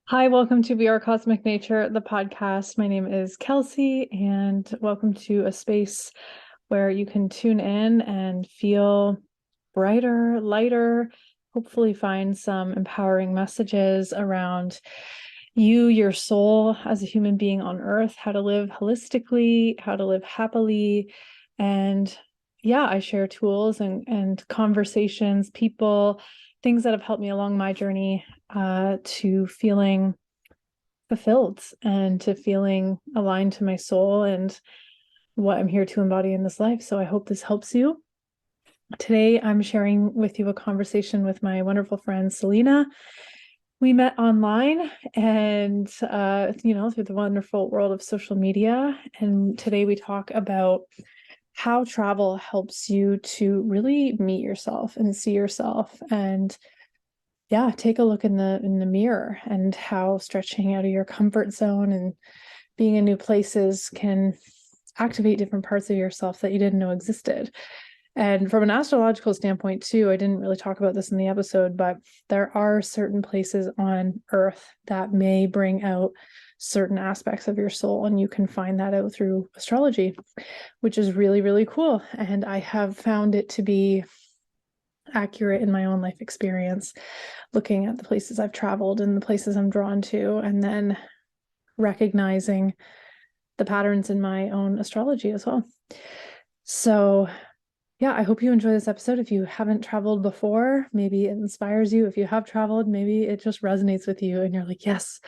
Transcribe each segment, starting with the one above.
Hi, welcome to We Are Cosmic Nature, the podcast. My name is Kelsey, and welcome to a space where you can tune in and feel brighter, lighter, hopefully find some empowering messages around you, your soul as a human being on earth, how to live holistically, how to live happily. And yeah, I share tools and conversations, people, things that have helped me along my journey to feeling fulfilled and to feeling aligned to my soul and what I'm here to embody in this life. So I hope this helps you. Today, I'm sharing with you a conversation with my wonderful friend, Selina. We met online and, through the wonderful world of social media. And today we talk about how travel helps you to really meet yourself and see yourself and take a look in the mirror, and how stretching out of your comfort zone and being in new places can activate different parts of yourself that you didn't know existed. And from an astrological standpoint too, I didn't really talk about this in the episode, but there are certain places on Earth that may bring out certain aspects of your soul, and you can find that out through astrology, which is really, really cool. And I have found it to be accurate in my own life experience, looking at the places I've traveled and the places I'm drawn to, and then recognizing the patterns in my own astrology as well. So yeah, I hope you enjoy this episode. If you haven't traveled before, maybe it inspires you. If you have traveled, maybe it just resonates with you and you're like, yes,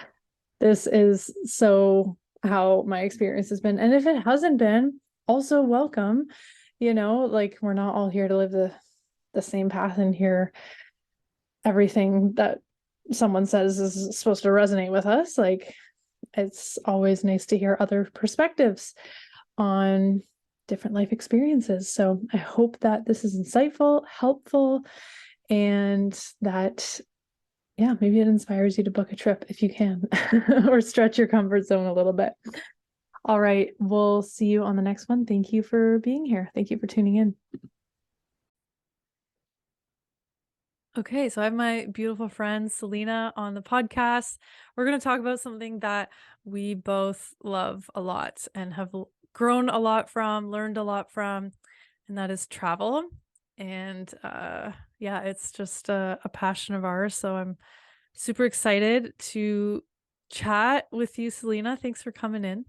this is so how my experience has been. And if it hasn't been, also welcome. Like, we're not all here to live the same path and hear everything that someone says is supposed to resonate with us. Like, it's always nice to hear other perspectives on different life experiences. So I hope that this is insightful, helpful, and that, yeah, maybe it inspires you to book a trip if you can, or stretch your comfort zone a little bit. All right, we'll see you on the next one. Thank you for being here. Thank you for tuning in. Okay, so I have my beautiful friend Selina on the podcast. We're going to talk about something that we both love a lot and have grown a lot from, learned a lot from, and that is travel. And it's just a passion of ours. So I'm super excited to chat with you, Selina. Thanks for coming in.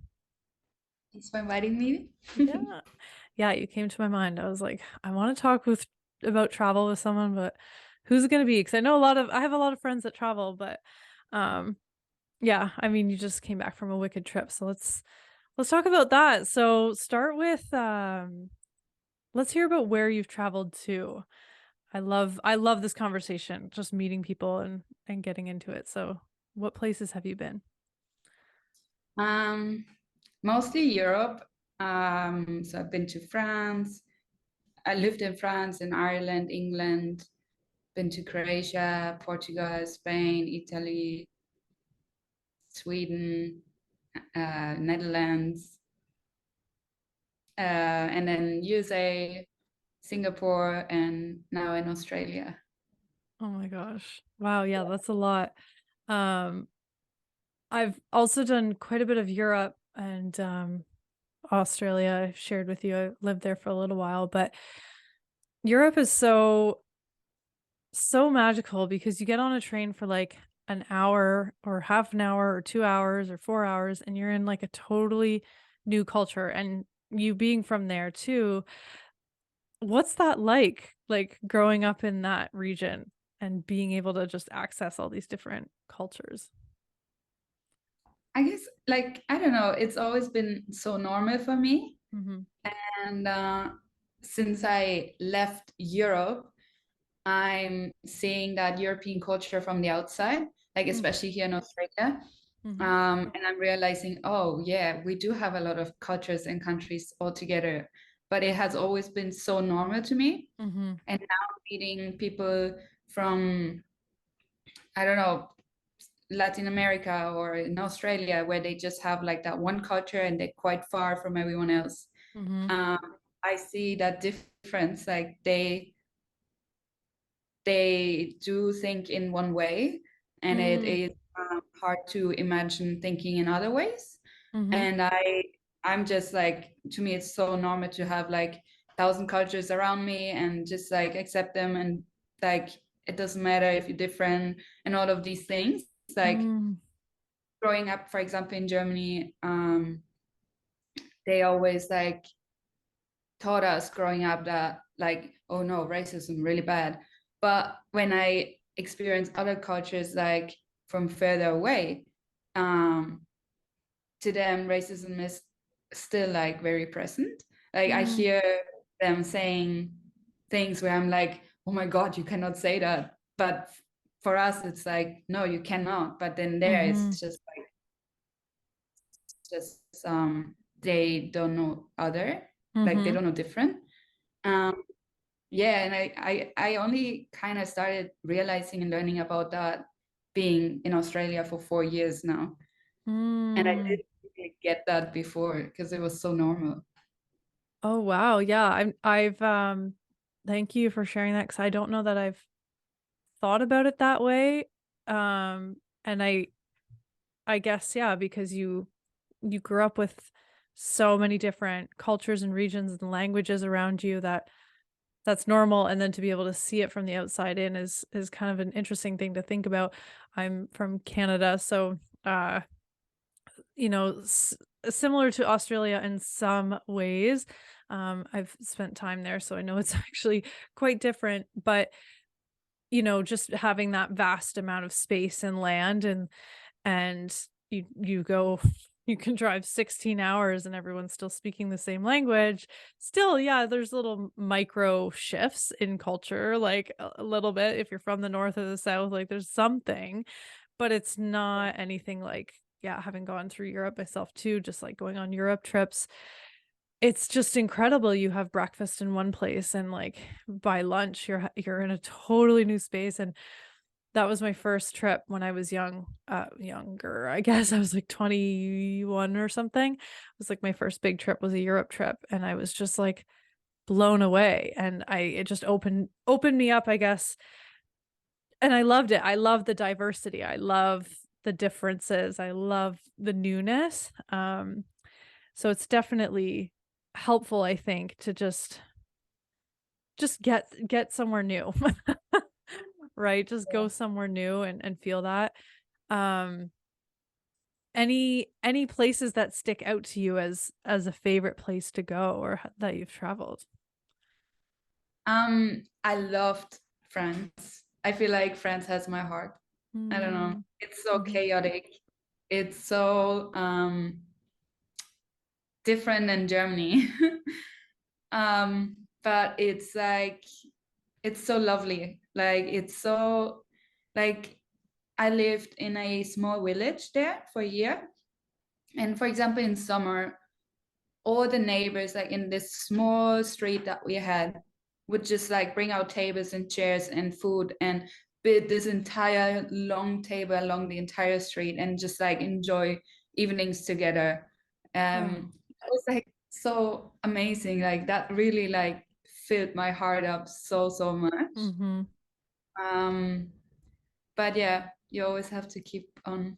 Thanks for inviting me. Yeah. Yeah, you came to my mind. I was like, I want to talk about travel with someone, but who's it going to be? Because I have a lot of friends that travel, but yeah, I mean, you just came back from a wicked trip, so let's talk about that. So start with let's hear about where you've traveled to. I love this conversation, just meeting people and getting into it. So what places have you been? Um, Mostly Europe. So I've been to France. I lived in France and Ireland, England, been to Croatia, Portugal, Spain, Italy, Sweden, Netherlands, and then USA, Singapore, and now in Australia. Oh my gosh. Wow, yeah, that's a lot. Um I've also done quite a bit of Europe and Australia. I've shared with you. I lived there for a little while, but Europe is so magical because you get on a train for like an hour or half an hour or 2 hours or 4 hours, and you're in like a totally new culture. And you being from there too, what's that like growing up in that region and being able to just access all these different cultures? I guess, like, I don't know, it's always been so normal for me. Mm-hmm. And since I left Europe, I'm seeing that European culture from the outside, like especially here in Australia. Mm-hmm. And I'm realizing, oh, yeah, we do have a lot of cultures and countries all together, but it has always been so normal to me. Mm-hmm. And now meeting people from, I don't know, Latin America or in Australia, where they just have like that one culture and they're quite far from everyone else. Mm-hmm. Um, I see that difference. Like they do think in one way, and it Mm. is hard to imagine thinking in other ways. Mm-hmm. And I'm just like, to me it's so normal to have like 1,000 cultures around me and just like accept them, and like it doesn't matter if you're different and all of these things. Like Mm, growing up, for example, in Germany, they always like taught us growing up that like, oh no, racism really bad. But when I experience other cultures like from further away, um, to them racism is still like very present. Like I mm, hear them saying things where I'm like, oh my God, you cannot say that. But for us, it's like, no, you cannot. But then there, mm-hmm. it's just like, just they don't know other, like they Mm-hmm. don't know different. Um, yeah, and I only kind of started realizing and learning about that being in Australia for 4 years now. And I Mm. didn't really get that before because it was so normal. Oh wow. Yeah. I've thank you for sharing that because I don't know that I've thought about it that way. And I guess yeah, because you grew up with so many different cultures and regions and languages around you that that's normal, and then to be able to see it from the outside in is kind of an interesting thing to think about. I'm from Canada, so uh you know, similar to Australia in some ways. I've spent time there, so I know it's actually quite different. But you know, just having that vast amount of space and land, and you go, you can drive 16 hours and everyone's still speaking the same language. Still, yeah, there's little micro shifts in culture, like a little bit. If you're from the north or the south, like there's something, but it's not anything like, yeah, having gone through Europe myself too, just like going on Europe trips. It's just incredible. You have breakfast in one place and like by lunch you're in a totally new space. And that was my first trip when I was younger. I guess I was like 21 or something. It was like my first big trip was a Europe trip, and I was just like blown away. And it just opened me up, I guess, and I loved it. I love the diversity. I love the differences. I love the newness. So it's definitely helpful, I think, to just get somewhere new. Right? Just go somewhere new and feel that. Um, any places that stick out to you as a favorite place to go or that you've traveled? I loved France. I feel like France has my heart. I don't know. Mm, It's so mhm, chaotic. It's so different than Germany. But it's like it's so lovely. Like it's so like I lived in a small village there for a year. And for example, in summer, all the neighbors like in this small street that we had would just like bring out tables and chairs and food and build this entire long table along the entire street and just like enjoy evenings together. wow. It was like so amazing. Like that really like filled my heart up so much. Mhm. um but yeah, you always have to keep on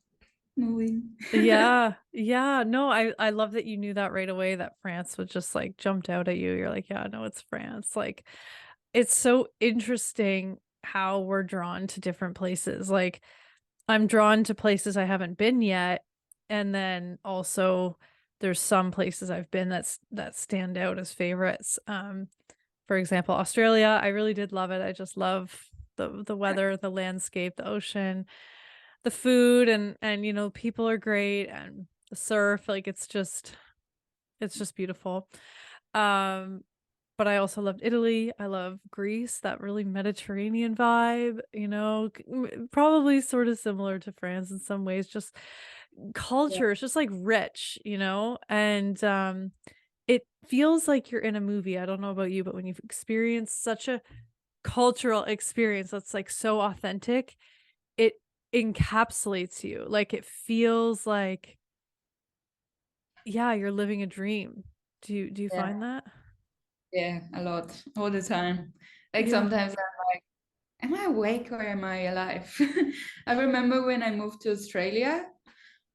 moving. Yeah. Yeah. No, I love that you knew that right away, that France was just like jumped out at you. You're like, yeah, no, it's France. Like it's so interesting how we're drawn to different places. Like I'm drawn to places I haven't been yet. And then also there's some places I've been that stand out as favorites. For example, Australia, I really did love it. I just love the weather, the landscape, the ocean, the food, and you know, people are great, and the surf, like it's just beautiful. Um but I also loved Italy. I love Greece, that really Mediterranean vibe, you know, probably sort of similar to France in some ways, just Yeah. culture. It's just like rich, you know, and it feels like you're in a movie. I don't know about you, but when you've experienced such a cultural experience that's like so authentic, it encapsulates you. Like it feels like, yeah, you're living a dream. Do you find Yeah. that? Yeah, a lot, all the time. Like Yeah. sometimes I'm like, am I awake or am I alive? I remember when I moved to Australia,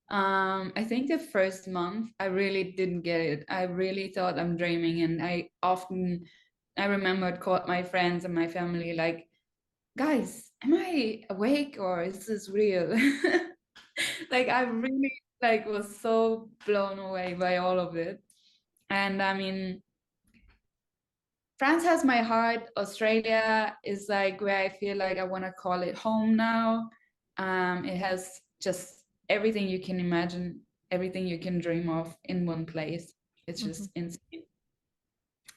I think the first month I really didn't get it. I really thought I'm dreaming, and I remembered called my friends and my family like, guys, am I awake or is this real? Like I really like was so blown away by all of it. And I mean, France has my heart. Australia is like where I feel like I want to call it home now. It has just everything you can imagine, everything you can dream of in one place. It's Mhm. just insane.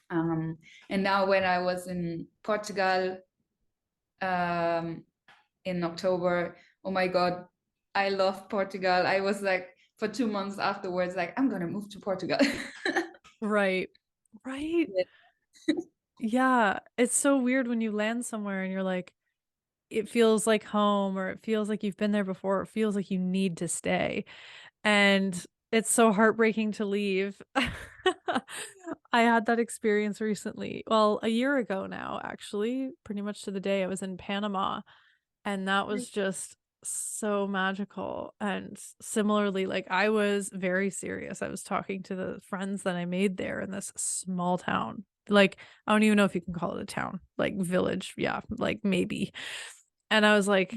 Um, and now when I was in Portugal um, in October, oh my God, I love Portugal. I was like for 2 months afterwards, like I'm gonna move to Portugal. Right. Right. Yeah. It's so weird when you land somewhere and you're like, it feels like home, or it feels like you've been there before. It feels like you need to stay. And it's so heartbreaking to leave. I had that experience recently. Well, a year ago now, actually, pretty much to the day. I was in Panama, and that was just so magical. And similarly, like I was very serious. I was talking to the friends that I made there in this small town. Like, I don't even know if you can call it a town, like village. Yeah, like maybe. And I was like,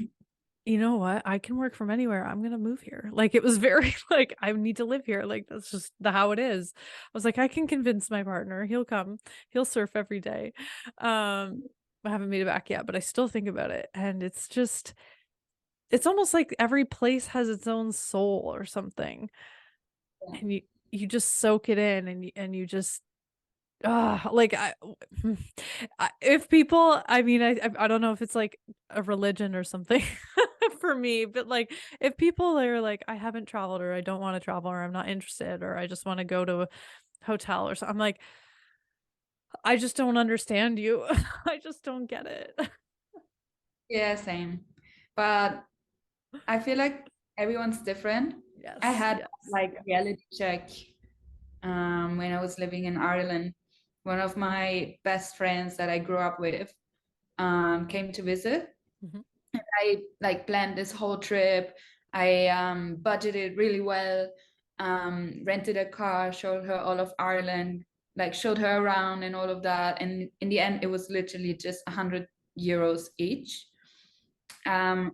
you know what? I can work from anywhere. I'm gonna move here. Like it was very like I need to live here. Like that's just how it is. I was like, I can convince my partner. He'll come. He'll surf every day. I haven't made it back yet, but I still think about it. And it's almost like every place has its own soul or something. And you just soak it in, and you just like if people, I mean, I don't know if it's like a religion or something for me, but like if people are like, I haven't traveled, or I don't want to travel, or I'm not interested, or I just want to go to a hotel or something, I'm like, I just don't understand you. I just don't get it. Yeah, same. But I feel like everyone's different. I Yes, had yes. like reality check when I was living in Ireland. One of my best friends that I grew up with came to visit. Mhm. I like planned this whole trip. I budgeted really well, rented a car, showed her all of Ireland, like showed her around and all of that. And in the end, it was literally just 100 euros each. Um,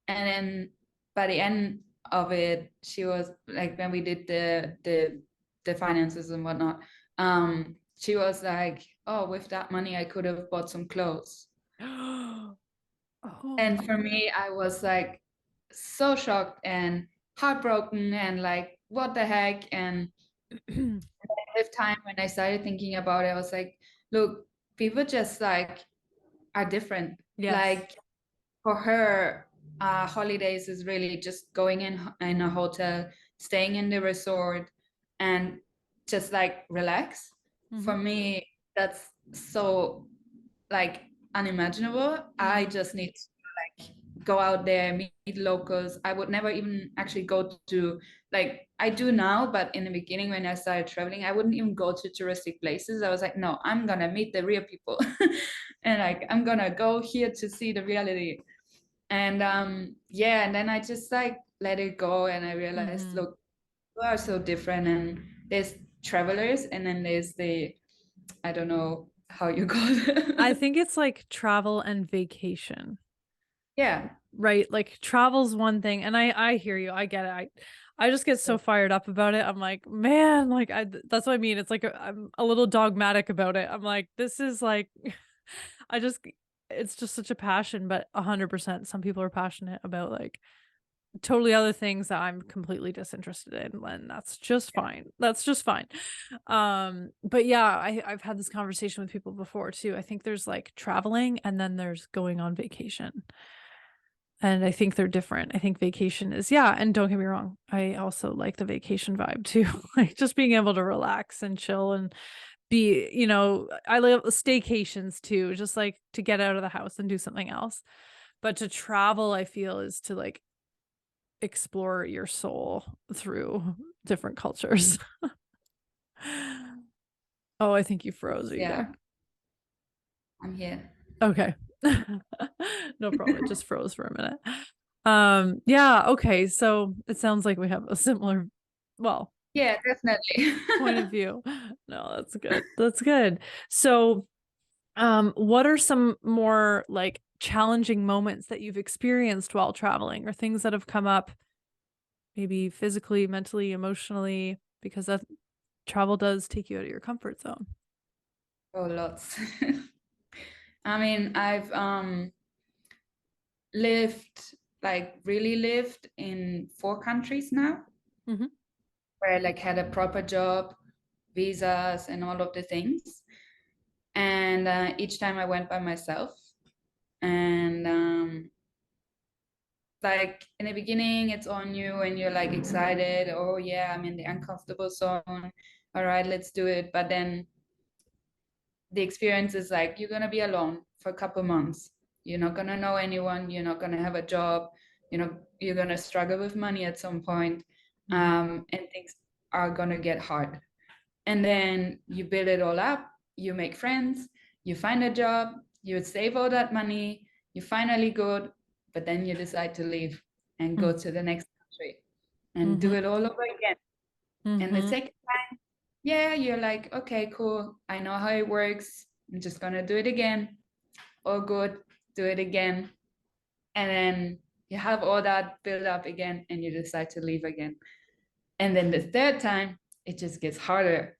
and then by the end of it, she was like, when we did the finances and whatnot, she was like, "Oh, with that money, I could have bought some clothes." Oh And my for me, I was like so shocked and heartbroken and like, what the heck? And God. with time, when I started thinking about it, I was like, look, people just like are different. Yes. Like for her, holidays is really just going in a hotel, staying in the resort, and just like relax. Hmm. For me, that's so like unimaginable. I Hmm. just need go out there, meet locals. I would never even actually go to, like I do now, but in the beginning when I started traveling, I wouldn't even go to touristic places. I was like, no, I'm gonna meet the real people. And like I'm gonna go here to see the reality. And yeah, and then I just like let it go and I realized, Hmm. look, we are so different, and there's travelers and then there's the, I don't know how you call I it. think it's like travel and vacation. Yeah. Right, like travel's one thing, and I hear you. I get it. I just get so fired up about it. I'm like, man, like that's what I mean. It's like I'm a little dogmatic about it. I'm like, this is like I just it's just such a passion. But 100% some people are passionate about like totally other things that I'm completely disinterested in, and that's just fine. That's just fine. But yeah, I've had this conversation with people before too. I think there's like traveling, and then there's going on vacation. And I think they're different. I think vacation is, yeah, and don't get me wrong, I also like the vacation vibe too. Like just being able to relax and chill and be, I love staycations too, just like to get out of the house and do something else. But to travel, I feel, is to like explore your soul through different cultures. Oh, I think you froze. Are you Yeah, there? I'm here. Okay. No problem. It just froze for a minute. Yeah, okay. So it sounds like we have a similar, well, Yeah, definitely. point of view. No, that's good. That's good. So, what are some more like challenging moments that you've experienced while traveling or things that have come up maybe physically, mentally, emotionally, because that travel does take you out of your comfort zone? Oh, lots. I mean, I've lived, like really lived in 4 countries now, Mm-hmm. where I like had a proper job, visas, and all of the things. And each time I went by myself. And like in the beginning, it's on you and you're like excited. Oh, yeah, I'm in the uncomfortable zone. All right, let's do it. But then the experience is like you're gonna be alone for a couple months. You're not gonna know anyone. You're not gonna have a job. You're gonna struggle with money at some point, Mm-hmm. and things are gonna get hard. And then you build it all up. You make friends. You find a job. You save all that money. You finally good, but then you decide to leave and go to the next country and do Mm-hmm. it all over again. And the Mm-hmm. second time, yeah, you're like, okay, cool. I know how it works. I'm just gonna do it again. All good, do it again. And then you have all that build up again and you decide to leave again. And then the third time, it just gets harder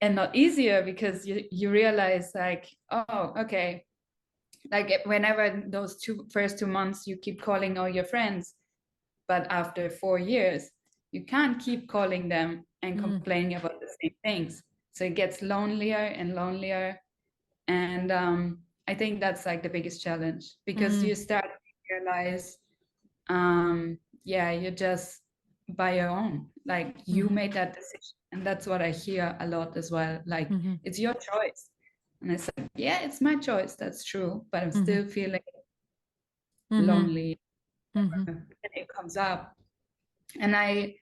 and not easier because you realize like, oh, okay. Like whenever those first 2 months you keep calling all your friends, but after 4 years, you can't keep calling them and Mm-hmm. complaining about the same things. So it gets lonelier and lonelier. And I think that's like the biggest challenge because Mm-hmm. you start to realize, yeah, you're just by your own. Like you Mm-hmm. made that decision. And that's what I hear a lot as well. Like Mm-hmm. it's your choice. And it's like, yeah, it's my choice. That's true. But I'm still feeling Mm-hmm. lonely Mm-hmm. and it comes up. And I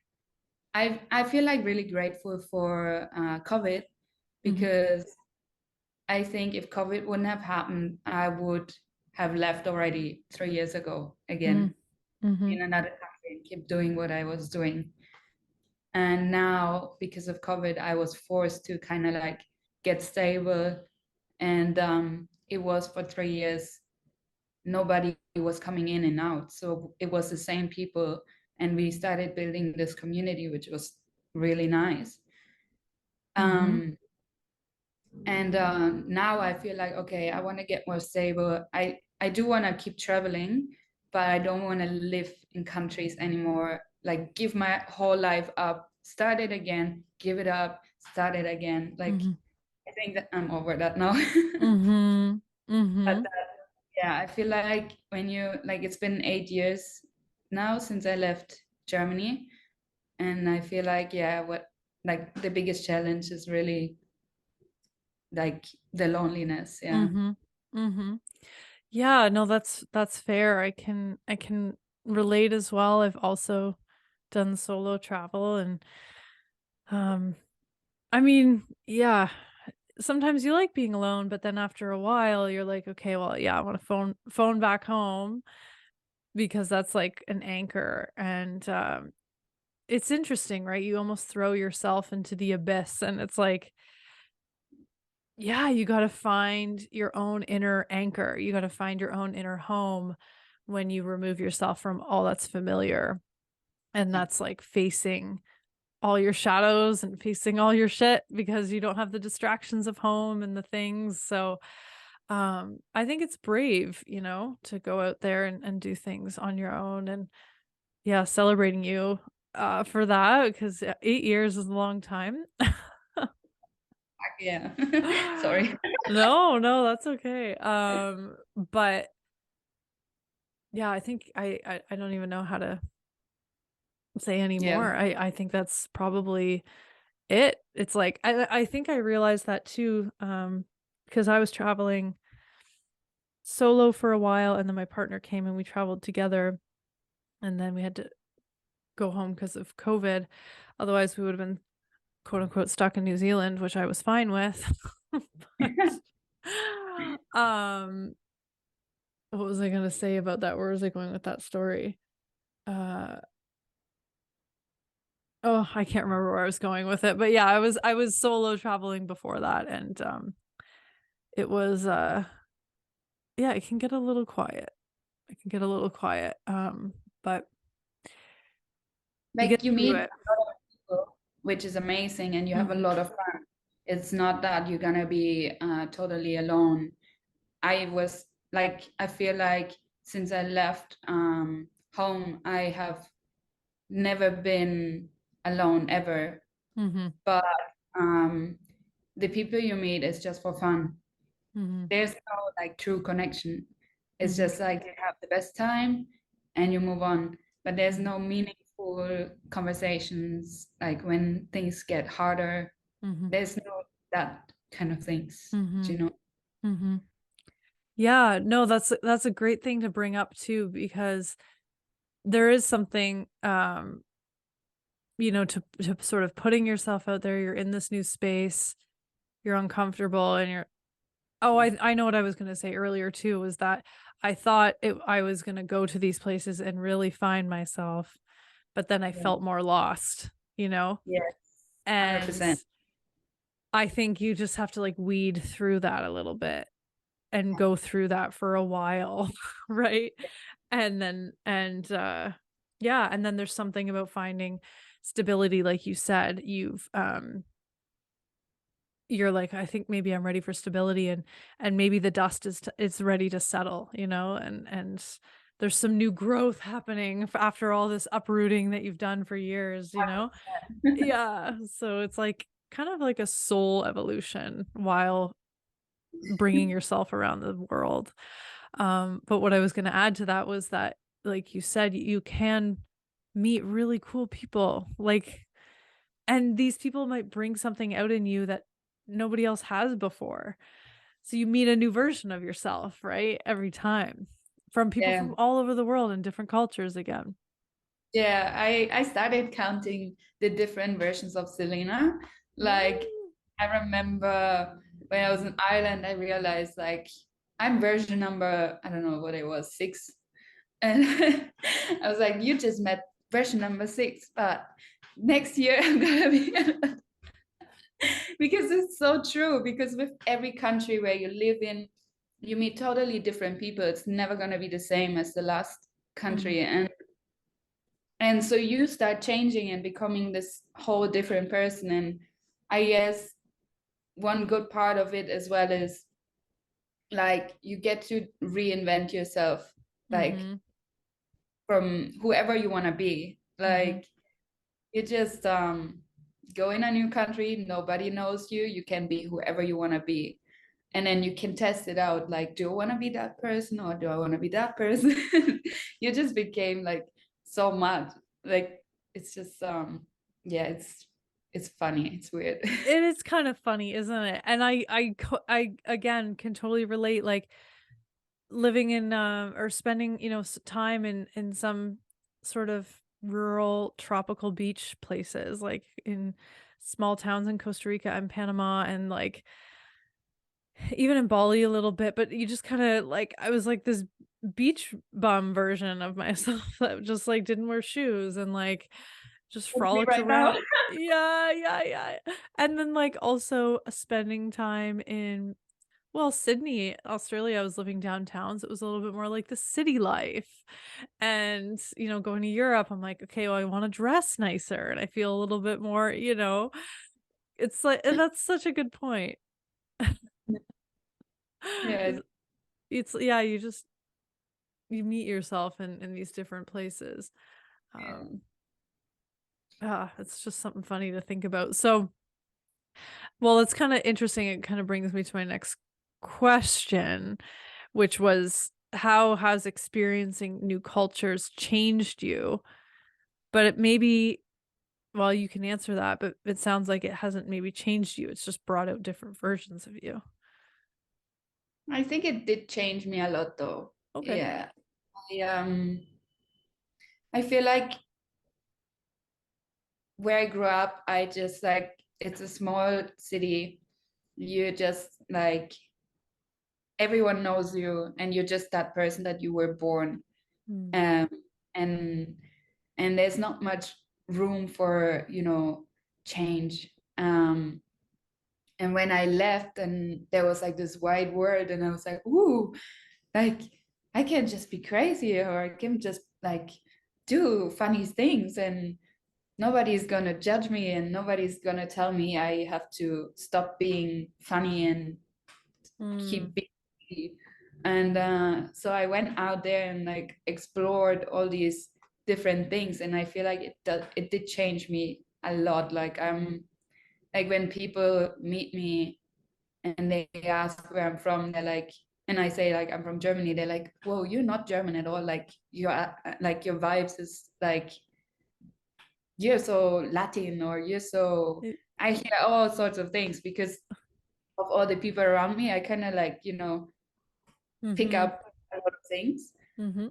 feel like really grateful for COVID Mm-hmm. because I think if COVID wouldn't have happened, I would have left already 3 years ago again Mm-hmm. in another country and keep doing what I was doing. And now, because of COVID, I was forced to kind of like get stable. And it was for 3 years, nobody was coming in and out. So it was the same people. And we started building this community, which was really nice. Mm-hmm. And now I feel like, okay, I want to get more stable. I do want to keep traveling, but I don't want to live in countries anymore. Like give my whole life up, start it again, give it up, start it again. Like Mm-hmm. I think that I'm over that now. Mm-hmm. But Mm-hmm. yeah, I feel like when you like it's been 8 years now since I left Germany, and I feel like yeah, what like the biggest challenge is really like the loneliness. Yeah. Mm-hmm. Mm-hmm. Yeah, no, that's fair. I can relate as well. I've also done solo travel and um I mean, yeah, sometimes you like being alone, but then after a while you're like, okay, well, yeah, I want to phone back home because that's like an anchor and it's interesting, right? You almost throw yourself into the abyss and it's like, yeah, you got to find your own inner anchor. You got to find your own inner home when you remove yourself from all that's familiar. And that's like facing all your shadows and facing all your shit because you don't have the distractions of home and the things. So I think it's brave, to go out there and do things on your own. And yeah, celebrating you for that because 8 years is a long time. Yeah. Sorry. No, no, that's okay. But yeah, I think I don't even know how to say Yeah. anymore. I think that's probably it. It's like I think I realized that too, because I was traveling solo for a while and then my partner came and we traveled together and then we had to go home because of COVID. Otherwise we would have been quote unquote stuck in New Zealand, which I was fine with. But um what was I gonna say about that? Where was I going with that story? Oh, I can't remember where I was going with it, but yeah, I was solo traveling before that, and it was yeah, it can get a little quiet. It can get a little quiet. But you get Like you through meet it. a lot of people, which is amazing, and you have a Mhm. lot of fun. It's not that you're gonna be totally alone. I was like, I feel like since I left home, I have never been alone ever. Mhm. But um, the people you meet is just for fun. Mhm. There's no like true connection. It's Mhm. just like you have the best time and you move on. But there's Mhm. no meaningful conversations. Like when things get harder, Mhm. there's no that kind of things. Do Mhm. you know? Mhm. Yeah, no, that's a great thing to bring up too, because there is something to sort of putting yourself out there. You're in this new space, you're uncomfortable, and you're oh, I know what I was gonna say earlier too, was that I was gonna go to these places and really find myself, but then I Yeah. felt more lost, you know? Yes, And 100%. I think you just have to like weed through that a little bit and go through that for a while, right? And yeah, and then there's something about finding stability, like you said. You're like, I think maybe I'm ready for stability, and maybe the dust is ready to settle, and there's some new growth happening after all this uprooting that you've done for years. Yeah, so it's like kind of like a soul evolution while bringing yourself around the world. But what I was going to add to that was that, like you said, you can meet really cool people, like, and these people might bring something out in you that nobody else has before. So you meet a new version of yourself, right? Every time, from people Yeah. from all over the world and different cultures again. Yeah, I started counting the different versions of Selena. Like Mm. I remember when I was in Ireland, I realized like I'm version number, I don't know what it was, 6. And I was like, you just met version number 6, but next year I'm gonna be because it's so true. Because with every country where you live in, you meet totally different people. It's never gonna be the same as the last Mhm. country. And so you start changing and becoming this whole different person. And I guess one good part of it as well is like you get to reinvent yourself, like Mhm. from whoever you want to be. Mhm. Like you just go in a new country, nobody knows you, you can be whoever you want to be. And then you can test it out, like, do I want to be that person or do I want to be that person? You just became like so much. Like it's just yeah, it's funny, it's weird. It is kind of funny, isn't it? And I again can totally relate, like living in or spending, time in some sort of rural tropical beach places, like in small towns in Costa Rica and Panama, and like even in Bali a little bit, but you just kind of like, I was like this beach bum version of myself that just like didn't wear shoes and like just It's me frolicked right now. around. Yeah, yeah, yeah. And then like also spending time in, well, Sydney, Australia. I was living downtown, so it was a little bit more like the city life. And, going to Europe, I'm like, okay, well, I want to dress nicer and I feel a little bit more. It's like, and that's such a good point. Yeah, It's yeah, you meet yourself in these different places. yeah. Um, it's just something funny to think about. So, well, it's kind of interesting. It kind of brings me to my next question, which was, how has experiencing new cultures changed you? But it maybe, well, you can answer that, but it sounds like it hasn't maybe changed you. It's just brought out different versions of you. I think it did change me a lot though. Okay. Yeah. I feel like where I grew up, I just like it's a small city. You just like everyone knows you and you're just that person that you were born. Mm. um and there's not much room for, you know, change. And when I left, and there was like this wide world, and I was like, ooh, like I can just be crazy, or I can just like do funny things, and nobody's gonna judge me, and nobody's gonna tell me I have to stop being funny and Mm. keep being me. And so I went out there and like explored all these different things, and I feel like it did change me a lot. Like I'm like, when people meet me and they ask where I'm from, they're like, and I say like I'm from Germany, they're like, whoa, you're not German at all. Like you're like, your vibes is like, you're so Latin, or you're so, It- I hear all sorts of things because of all the people around me. I kind of like, you know, pick Mhm. up a lot of things, Mhm.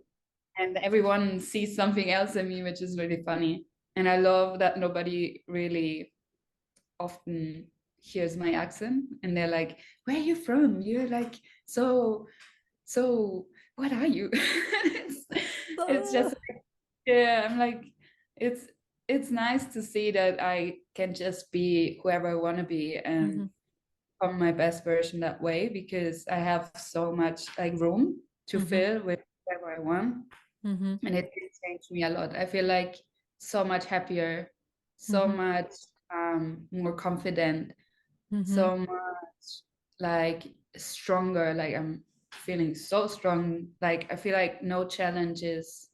and everyone sees something else in me, which is really funny. And I love that nobody really often hears my accent, and they're like, where are you from? You're like so what are you? It's Ah. just like, yeah, I'm like, it's it's nice to see that I can just be whoever I want to be and Mhm. become my best version that way, because I have so much like room to Mhm. fill with whatever I want. Mhm. And it did change me a lot. I feel like so much happier, so Mhm. much more confident, Mhm. so much like stronger. Like I'm feeling so strong. Like I feel like no challenge is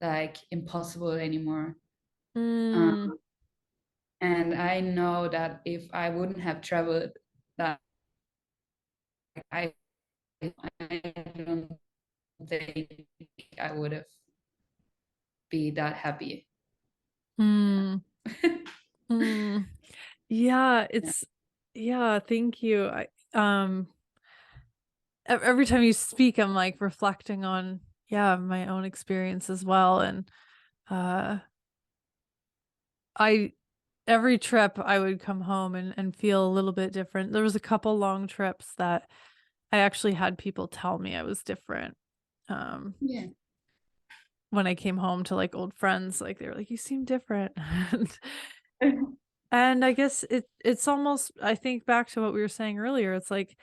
like impossible anymore. Um, Mm. and I know that if I wouldn't have traveled, that I I don't think I would have be that happy. Yeah. Mm. Mm. Yeah, Yeah. yeah, thank you. Every time you speak, I'm like reflecting on, yeah, my own experience as well. And uh I every trip I would come home and feel a little bit different. There was a couple long trips that I actually had people tell me I was different. Um Yeah. when I came home to like old friends, like they were like, you seem different. And I guess it's almost, I think back to what we were saying earlier, it's like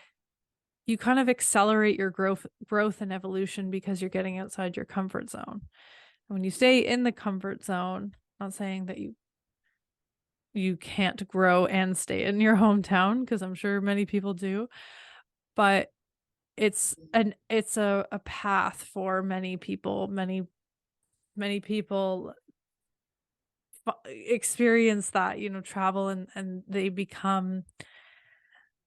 you kind of accelerate your growth and evolution because you're getting outside your comfort zone. When you stay in the comfort zone, not saying that you can't grow and stay in your hometown, because I'm sure many people do, but it's a path for many people. Many people experience that, travel, and they become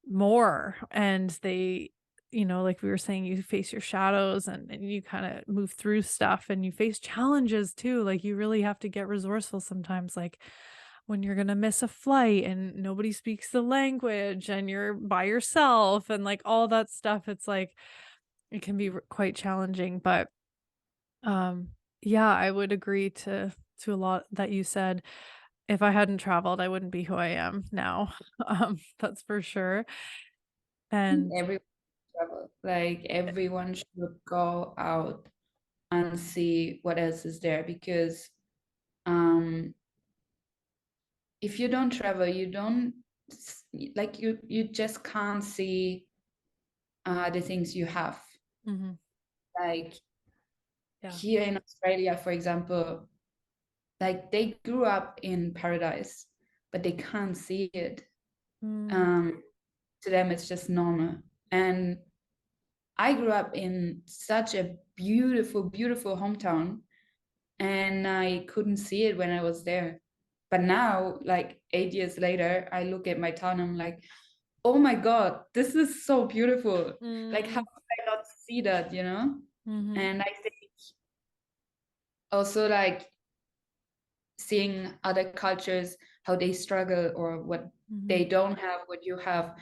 more, and they, like we were saying, you face your shadows, and you kind of move through stuff, and you face challenges too. Like you really have to get resourceful sometimes, like when you're gonna miss a flight and nobody speaks the language and you're by yourself and like all that stuff. It's like it can be quite challenging, but yeah, I would agree to a lot that you said. If I hadn't traveled, I wouldn't be who I am now. That's for sure. And Everyone travel. Like everyone should go out and see what else is there, because um if you don't travel, you don't like, you just can't see the things you have. mhm, Like yeah. here in Australia, for example, like they grew up in paradise, but they can't see it. Mm, Um, to them, it's just normal. And I grew up in such a beautiful, beautiful hometown, and I couldn't see it when I was there. But now, like 8 years later, I look at my town, I'm like, oh my God, this is so beautiful. Like, how mm, could I not see that, you know? mhm, And I think also like seeing other cultures, how they struggle or what mhm, they don't have, what you have,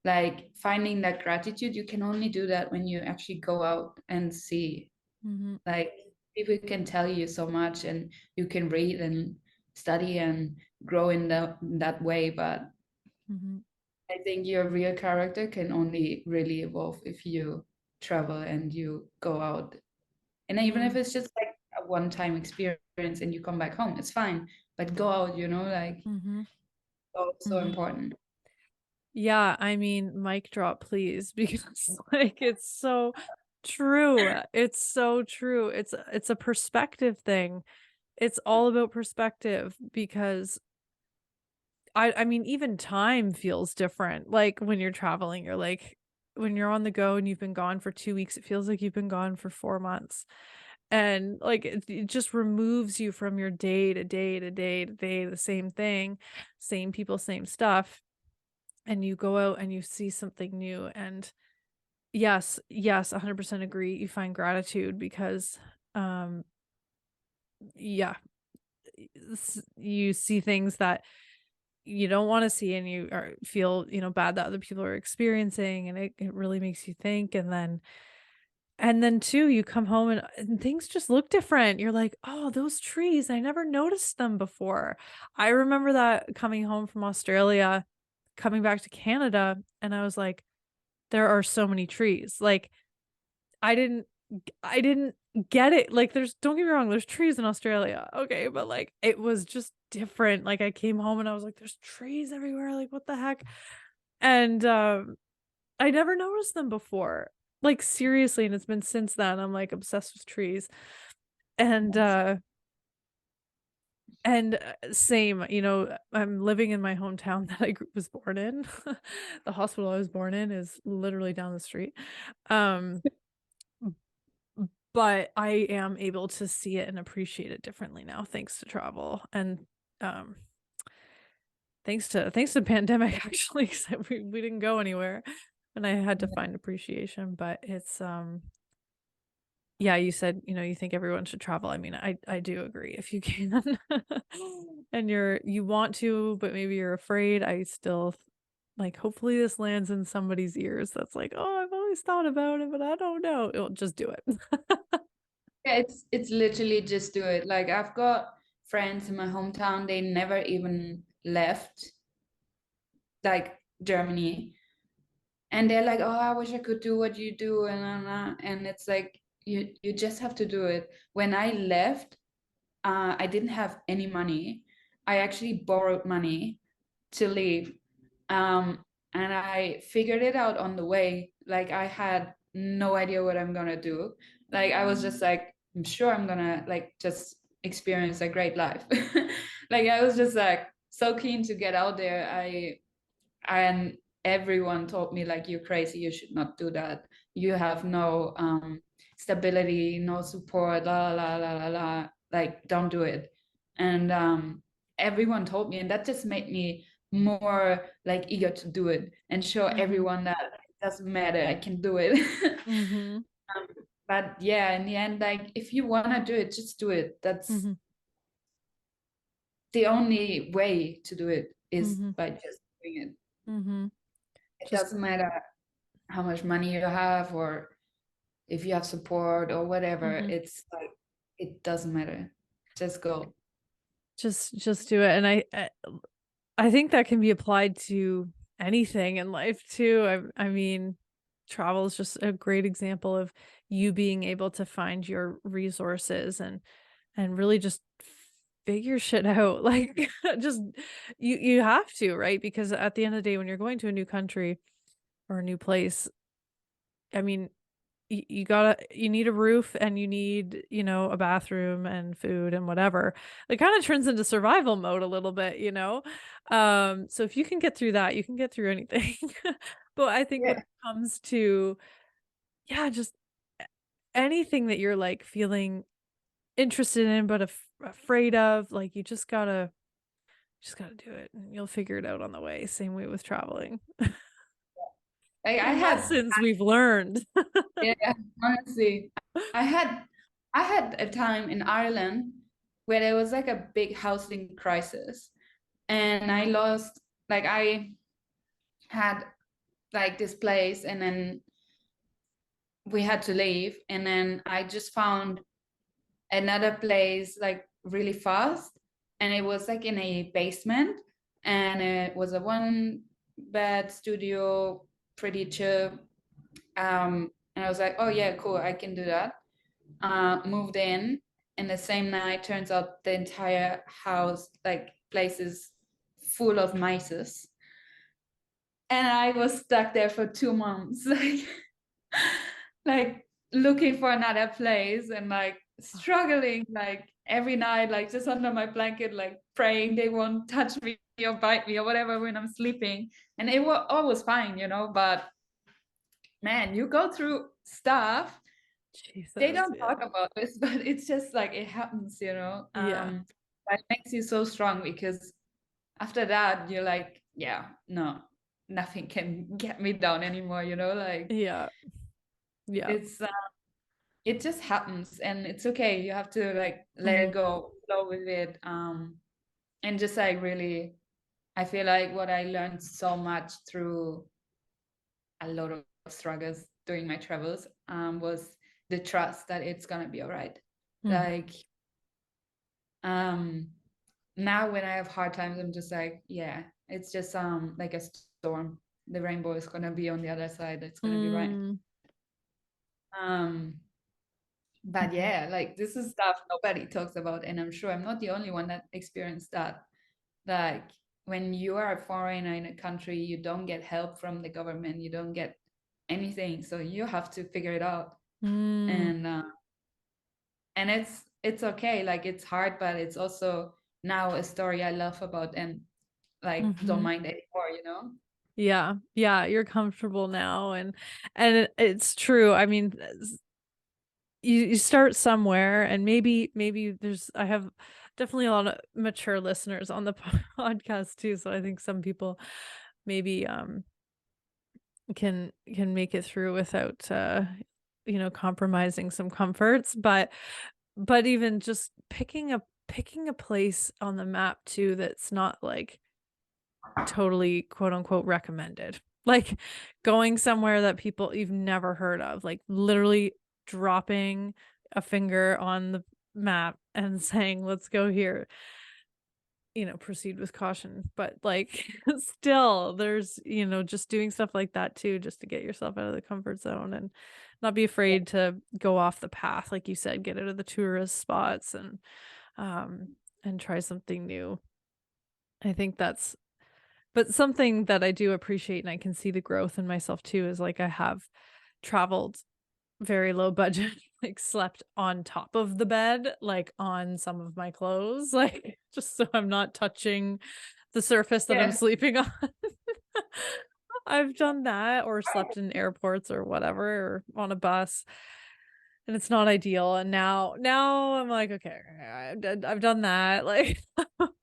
like finding that gratitude, you can only do that when you actually go out and see. mhm, Like people can tell you so much, and you can read and study and grow in that way, but mhm. I think your real character can only really evolve if you travel and you go out. And even if Mm, it's just like a one-time experience and you come back home, it's fine. But go out, like mm-hmm, so mm-hmm. important. Yeah, I mean, mic drop, please, because like it's so true. It's so true. It's a perspective thing. It's all about perspective because I mean, even time feels different. Like when you're traveling, you're like when you're on the go and you've been gone for 2 weeks, it feels like you've been gone for 4 months. And like it just removes you from your day to day to day to day, the same thing, same people, same stuff. And you go out and you see something new. And yes, 100% agree. You find gratitude because, um, yeah, you see things that you don't want to see and you feel, bad that other people are experiencing. And it really makes you think. And then too, you come home and things just look different. You're like, "Oh, those trees, I never noticed them before." I remember that coming home from Australia, coming back to Canada, and I was like, "There are so many trees." Like, I didn't get it. Like, don't get me wrong, there's trees in Australia, okay, but, like, it was just different. Like, I came home and I was like, "There's trees everywhere, like, what the heck?" And, I never noticed them before. Like, seriously, and it's been since then, I'm, like, obsessed with trees. And, same, I'm living in my hometown that I was born in. The hospital I was born in is literally down the street. Um, but I am able to see it and appreciate it differently now thanks to travel and, um, thanks to pandemic actually, 'cause we didn't go anywhere, and I had to find appreciation, but yeah, you said, you think everyone should travel. I mean, I do agree if you can. And you want to, but maybe you're afraid. I still like hopefully this lands in somebody's ears that's like, "Oh, I've always thought about it, but I don't know." It'll just do it. Yeah, it's literally just do it. Like I've got friends in my hometown, they never even left like Germany. And they're like, "Oh, I wish I could do what you do," and it's like you just have to do it. When I left, I didn't have any money. I actually borrowed money to leave. Um, and I figured it out on the way. Like I had no idea what I'm gonna do. Like I was just like, I'm sure I'm gonna like just experience a great life. Like I was just like so keen to get out there. And everyone told me like you're crazy, you should not do that. You have no stability, no support, la la la la la. Like don't do it. And everyone told me, and that just made me more like eager to do it and show Mhm. everyone that it doesn't matter, I can do it. Mhm. But yeah, in the end, like if you want to do it, just do it. That's Mhm. the only way to do it is Mhm. by just doing it. Mhm. It Just doesn't matter how much money you have or if you have support or whatever. mhm. It's like it doesn't matter. Just go. Just do it. And I think that can be applied to anything in life too. I mean, travel is just a great example of you being able to find your resources and really just figure shit out. Like just you have to, right? Because at the end of the day when you're going to a new country or a new place, I mean, you need a roof and you need, a bathroom and food and whatever. It kind of turns into survival mode a little bit, so if you can get through that, you can get through anything. But I think when Yeah. it comes to, yeah, just anything that you're like feeling interested in but afraid of, like you just gotta do it and you'll figure it out on the way. Same way with traveling. Like I had Lessons we've learned. yeah, honestly, I had I had a time in Ireland where there was like a big housing crisis and I lost like I had like this place and then we had to leave and then I just found another place like really fast and it was like in a basement and it was a one bed, studio, pretty chill. And I was like, oh yeah, cool, I can do that. Moved in, and the same night turns out the entire house, like places full of mice. And I was stuck there for 2 months, like looking for another place and like struggling, like every night, like just under my blanket, like praying they won't touch me or bite me or whatever when I'm sleeping. And it was always fine, but man, you go through stuff. They Jesus, don't talk about this, but it's just like it happens, yeah, that makes you so strong, because after that you're like, yeah, no, nothing can get me down anymore, like yeah, yeah. it's it just happens, and it's okay. You have to like let it Mhm. go, flow with it, and just like really, I feel like what I learned so much through a lot of struggles during my travels, was the trust that it's gonna be all right. Mm. Like, um now when I have hard times, I'm just like, yeah, it's just like a storm. The rainbow is gonna be on the other side. It's gonna be right. Mm. um but Mhm. yeah, like this is stuff nobody talks about, and I'm sure I'm not the only one that experienced that. Like, when you are a foreigner in a country, you don't get help from the government, you don't get anything, so you have to figure it out. Mm. And it's okay, like it's hard, but it's also now a story I love about, and like don't Mhm. mind anymore. Yeah, yeah, you're comfortable now, and it's true. I mean, you start somewhere, and maybe there's I have definitely a lot of mature listeners on the podcast too, so I think some people maybe can make it through without compromising some comforts, but even just picking a place on the map too that's not like totally quote unquote recommended. Like going somewhere that people you've never heard of, like literally dropping a finger on the map and saying, let's go here. Proceed with caution. But like still there's, just doing stuff like that too, just to get yourself out of the comfort zone and not be Yeah. afraid to go off the path, like you said, get out of the tourist spots um and try something new. I think that's But something that I do appreciate, and I can see the growth in myself too, is like I have traveled very low budget, like slept on top of the bed, like on some of my clothes, like just so I'm not touching the surface that I'm Yeah. sleeping on. I've done that, or slept in airports or whatever, or on a bus, and it's not ideal. And now I'm like, okay, I've done that. Like,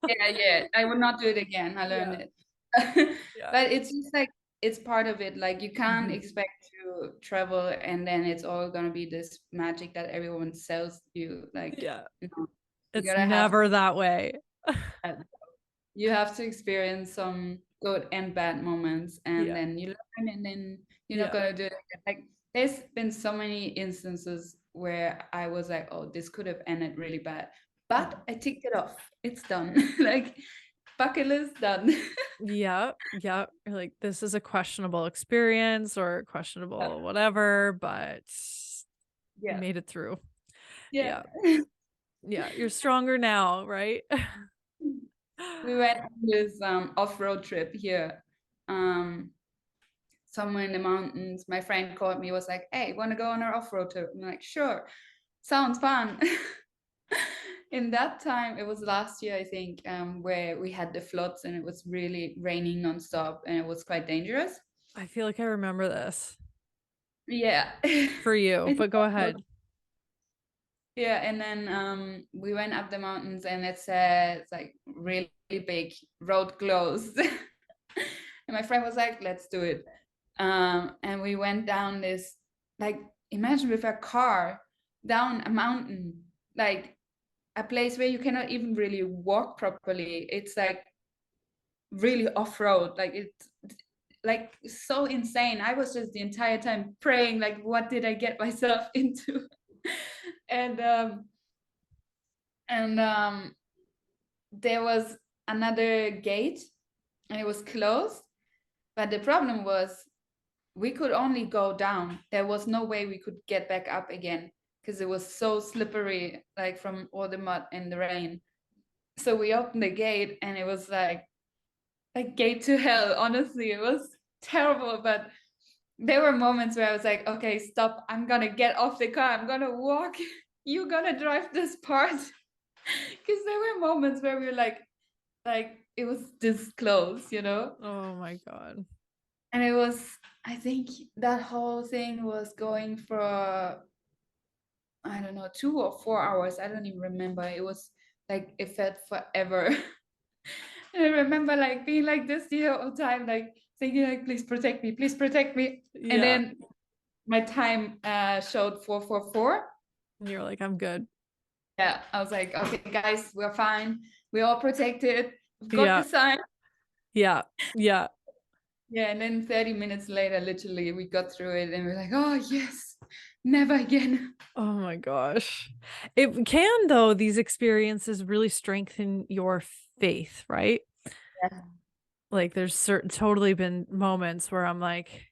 Yeah, I would not do it again. I learned yeah, it. yeah, But it's just like it's part of it. Like, you can't mhm, expect to travel and then it's all gonna be this magic that everyone sells you. Like, yeah. you It's gotta have never that way. that. You have to experience some good and bad moments, and Yeah, then you learn, and then you're not yeah, gonna do it again. Like, there's been so many instances where I was like, oh, this could have ended really bad, but I ticked it off. It's done. Like, bucket list done. yeah, yeah. You're like, this is a questionable experience or questionable whatever, but you Yeah. made it through. Yeah. Yeah, yeah. You're stronger now, right? We went on this off-road trip here, um, somewhere in the mountains. My friend called me, was like, hey, want to go on our off-road trip? I'm like, sure, sounds fun. In that time, it was last year, I think, where we had the floods and it was really raining nonstop and it was quite dangerous. I feel like I remember this Yeah. for you, I think but go so. ahead. Yeah, and then we went up the mountains and it said it's like really big, road closed. And my friend was like, let's do it. And we went down this, like, imagine with a car down a mountain, like a place where you cannot even really walk properly. It's like really off-road, like it's like so insane. I was just the entire time praying, like, what did I get myself into? and and there was another gate and it was closed, But the problem was we could only go down. There was no way we could get back up again because it was so slippery, like from all the mud and the rain. So we opened the gate and it was like a gate to hell. Honestly, it was terrible. But there were moments where I was like, okay, stop. I'm going to get off the car. I'm going to walk. You're going to drive this part. Because there were moments where we were like it was this close, you know? Oh my God. And it was, I think that whole thing was going for, I don't know, 2 or 4 hours. I don't even remember. It was like, it felt forever. And I remember like being like this the whole time, like thinking like, please protect me, please protect me. Yeah. And then my time showed 444. And you're like, I'm good. Yeah, I was like, okay, guys, we're fine. We're all protected. We've got Yeah. the sign. Yeah. Yeah. Yeah, and then 30 minutes later, literally, we got through it and we're like, oh, yes, never again. Oh my gosh. It can, though, these experiences really strengthen your faith, right? Yeah. Like there's totally been moments where I'm like,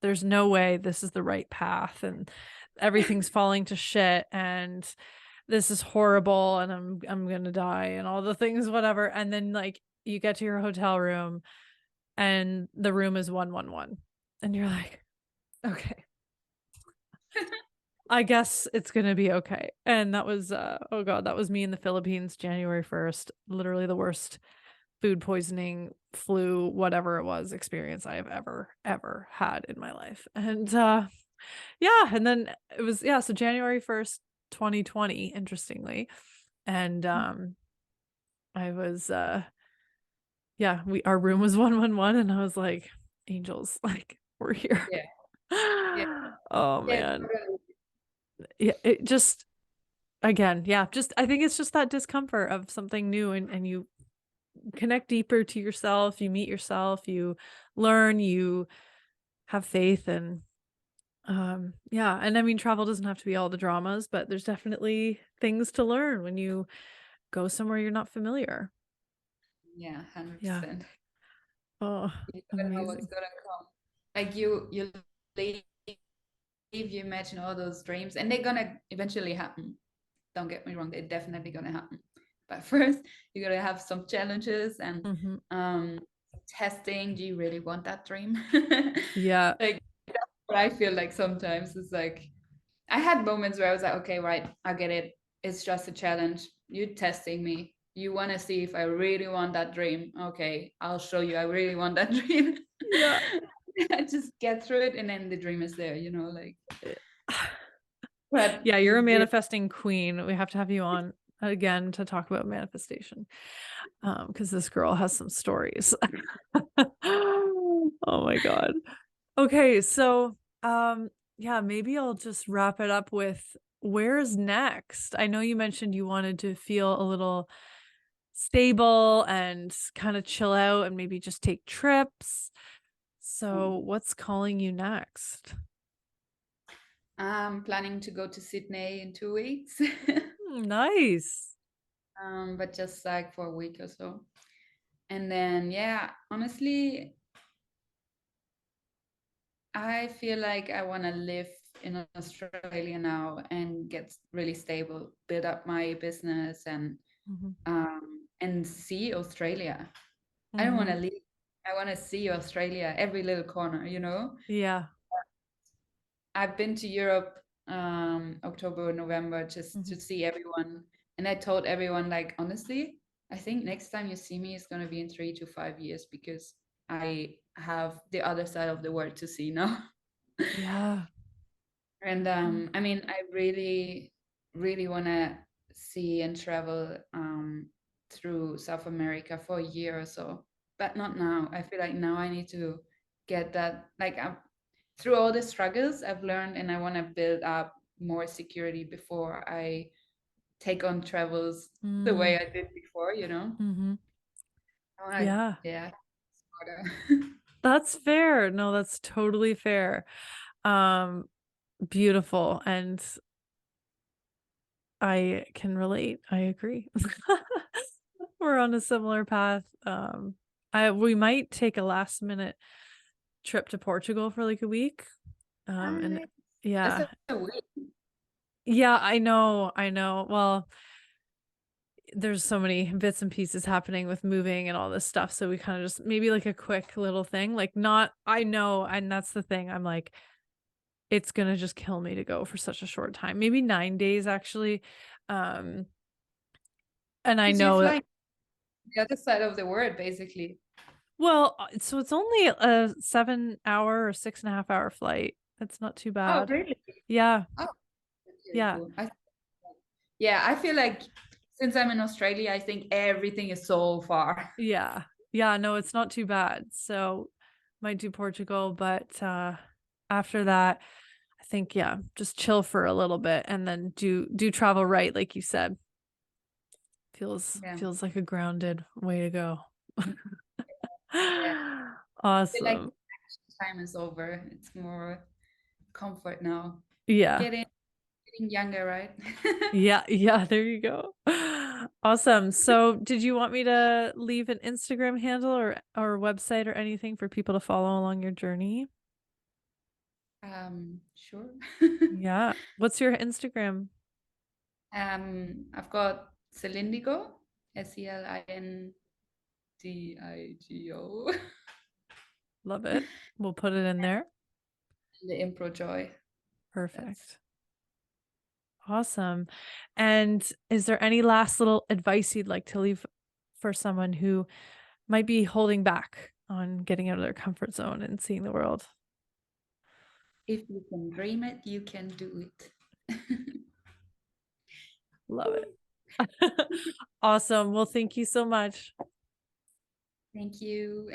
there's no way this is the right path and everything's falling to shit and this is horrible and I'm gonna die and all the things, whatever. And then like you get to your hotel room and the room is 111 and you're like, okay, I guess it's gonna be okay. And that was oh God, that was me in the Philippines, January 1st, literally the worst food poisoning, flu, whatever it was, experience I have ever had in my life. And yeah, and then it was, yeah, so January 1st, 2020, interestingly. And I was yeah, our room was 111 and I was like, angels, like we're here. Yeah. Yeah. Oh man. Yeah, it just, again, yeah, just I think it's just that discomfort of something new and you connect deeper to yourself, you meet yourself, you learn, you have faith. And yeah, and I mean travel doesn't have to be all the dramas, but there's definitely things to learn when you go somewhere you're not familiar. Yeah, 100%. Yeah. Oh, You never know what's amazing. gonna come. Like you leave, you imagine all those dreams, and they're gonna eventually happen. Don't get me wrong, they're definitely gonna happen. But first, you gotta have some challenges and testing. Do you really want that dream? Yeah. Like that's what I feel like sometimes. It's like I had moments where I was like, okay, right, I get it. It's just a challenge. You're testing me. You want to see if I really want that dream. Okay, I'll show you. I really want that dream. Yeah. I just get through it, and then the dream is there. You know, like. But yeah, you're a manifesting queen. We have to have you on again to talk about manifestation, because this girl has some stories. Oh my God. Okay, so yeah, maybe I'll just wrap it up with where's next. I know you mentioned you wanted to feel a little stable and kind of chill out and maybe just take trips. So what's calling you next? I'm planning to go to Sydney in 2 weeks. Nice. But just like for a week or so. And then, yeah, honestly, I feel like I want to live in Australia now and get really stable, build up my business and see Australia. I don't want to leave. I want to see Australia, every little corner, you know? Yeah. I've been to Europe October, November just to see everyone. And I told everyone, like, honestly, I think next time you see me is going to be in 3 to 5 years because I have the other side of the world to see now. Yeah. And I mean, I really, really want to see and travel through South America for a year or so, but not now. I feel like now I need to get that, like, through all the struggles I've learned, and I want to build up more security before I take on travels the way I did before, you know? I wanna, Yeah. yeah. Smarter. That's fair. No, that's totally fair. Beautiful. And I can relate. I agree. We're on a similar path. We might take a last minute trip to Portugal for like a week. And Nice. yeah, That's a week. yeah, I know. Well, there's so many bits and pieces happening with moving and all this stuff. So we kind of just maybe like a quick little thing, like not, I know. And that's the thing. I'm like, it's gonna just kill me to go for such a short time, maybe 9 days actually. And I Because you're know that, flying the other side of the world, basically. well, so it's only a 7 hour or 6.5 hour flight. That's not too Oh, bad. really? Yeah. Oh, that's really Yeah. cool. Yeah, I feel like since I'm in Australia, I think everything is so far. Yeah. Yeah. No, it's not too bad. So might do Portugal, but after that, I think, yeah, just chill for a little bit and then do travel right, like you said. Yeah. Feels like a grounded way to go. Yeah. I feel like Awesome. time is over. It's more comfort now. Yeah. Getting younger, right? Yeah. Yeah. There you go. Awesome. So did you want me to leave an Instagram handle or website or anything for people to follow along your journey? Sure. Yeah. What's your Instagram? I've got Selindigo, Selindigo, Love it. We'll put it in there. the Impro Joy. Perfect. Awesome. And is there any last little advice you'd like to leave for someone who might be holding back on getting out of their comfort zone and seeing the world? If you can dream it, you can do it. Love it. Awesome. Well, thank you so much. Thank you.